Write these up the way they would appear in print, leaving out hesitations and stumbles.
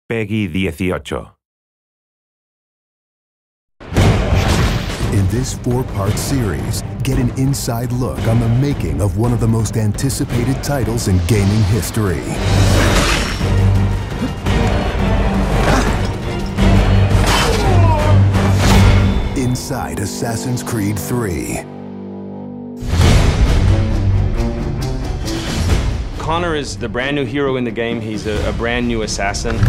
Peggy 18. In this 4-part series, get an inside look on the making of one of the most anticipated titles in gaming history. Inside Assassin's Creed 3. Connor is the brand new hero in the game. He's a brand new assassin.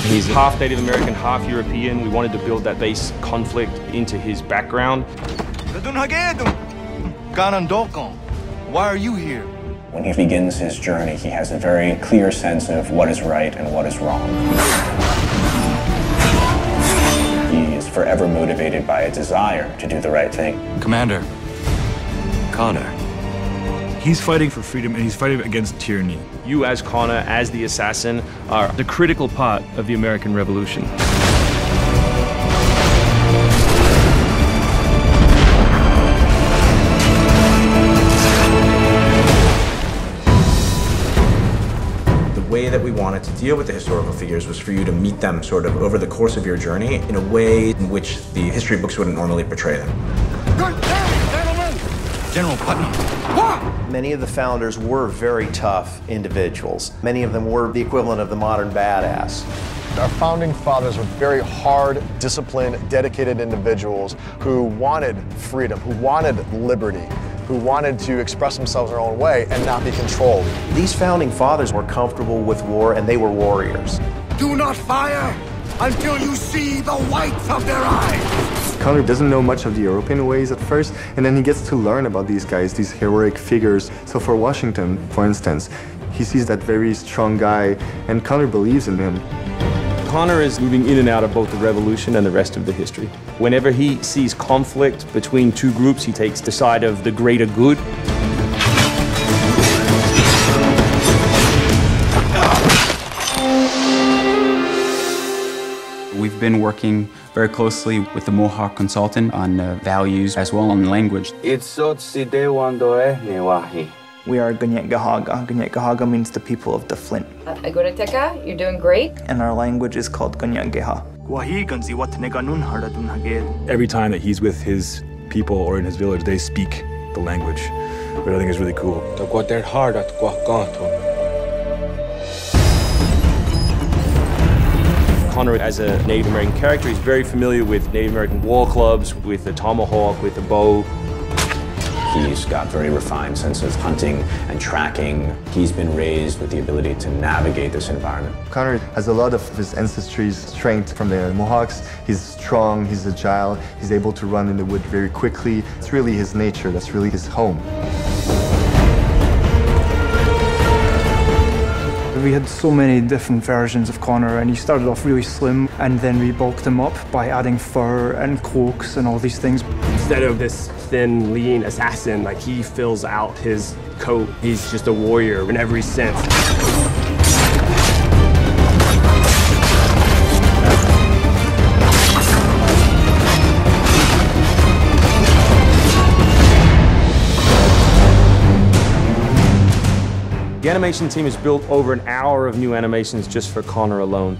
He's half Native American, half European. We wanted to build that base conflict into his background. Why are you here? When he begins his journey, he has a very clear sense of what is right and what is wrong. He is forever motivated by a desire to do the right thing. Commander. Connor. He's fighting for freedom and he's fighting against tyranny. You as Connor, as the assassin, are the critical part of the American Revolution. The way that we wanted to deal with the historical figures was for you to meet them sort of over the course of your journey in a way in which the history books wouldn't normally portray them. General Putnam. Many of the founders were very tough individuals. Many of them were the equivalent of the modern badass. Our founding fathers were very hard, disciplined, dedicated individuals who wanted freedom, who wanted liberty, who wanted to express themselves their own way and not be controlled. These founding fathers were comfortable with war, and they were warriors. Do not fire until you see the whites of their eyes. Connor doesn't know much of the European ways at first, and then he gets to learn about these guys, these heroic figures. So for Washington, for instance, he sees that very strong guy, and Connor believes in him. Connor is moving in and out of both the revolution and the rest of the history. Whenever he sees conflict between two groups, he takes the side of the greater good. We've been working very closely with the Mohawk consultant on values as well on language. We are Gunyet Gahaga. Gunyet Gahaga means the people of the Flint. Agorateka, you're doing great. And our language is called Gunyet Geha. Every time that he's with his people or in his village, they speak the language, which I think is really cool. Connor, as a Native American character, is very familiar with Native American war clubs, with the tomahawk, with the bow. He's got very refined sense of hunting and tracking. He's been raised with the ability to navigate this environment. Connor has a lot of his ancestry's strength from the Mohawks. He's strong, he's agile, he's able to run in the wood very quickly. It's really his nature, that's really his home. We had so many different versions of Connor, and he started off really slim, and then we bulked him up by adding fur and cloaks and all these things. Instead of this thin, lean assassin, like, he fills out his coat. He's just a warrior in every sense. The animation team has built over an hour of new animations just for Connor alone.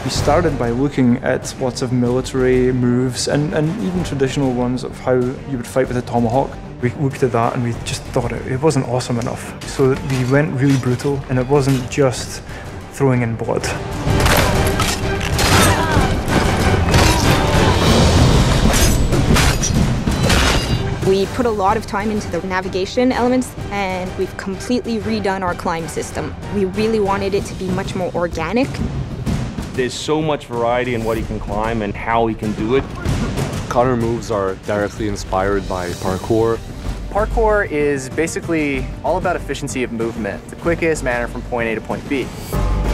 We started by looking at lots of military moves and even traditional ones of how you would fight with a tomahawk. We looked at that and we just thought it wasn't awesome enough. So we went really brutal, and it wasn't just throwing in blood. We put a lot of time into the navigation elements, and we've completely redone our climb system. We really wanted it to be much more organic. There's so much variety in what he can climb and how he can do it. Connor moves are directly inspired by parkour. Parkour is basically all about efficiency of movement, the quickest manner from point A to point B.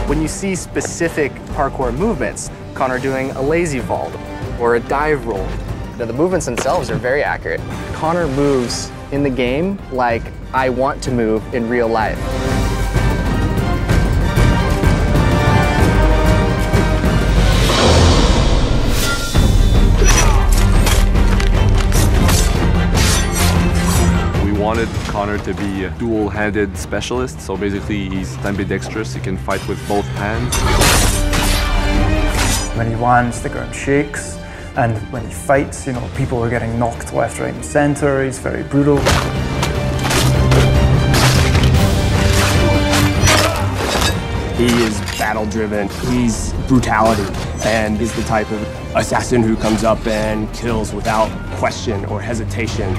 When you see specific parkour movements, Connor doing a lazy vault or a dive roll, the movements themselves are very accurate. Connor moves in the game like I want to move in real life. We wanted Connor Connor to be a dual-handed specialist. So basically, he's ambidextrous. He can fight with both hands. When he lands, the ground shakes. And when he fights, people are getting knocked left, right, and center. He's very brutal. He is battle-driven. He's brutality, and he's the type of assassin who comes up and kills without question or hesitation.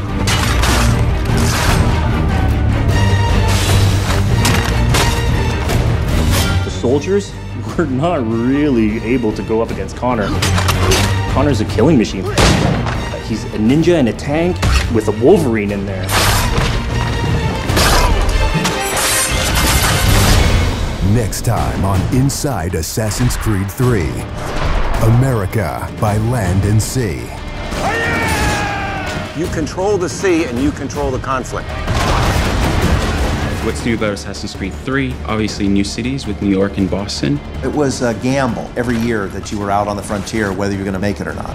The soldiers were not really able to go up against Connor. Connor's a killing machine. He's a ninja in a tank with a Wolverine in there. Next time on Inside Assassin's Creed 3, America by Land and Sea. You control the sea and you control the conflict. What's new about Assassin's Creed 3? Obviously new cities with New York and Boston. It was a gamble every year that you were out on the frontier, whether you're going to make it or not.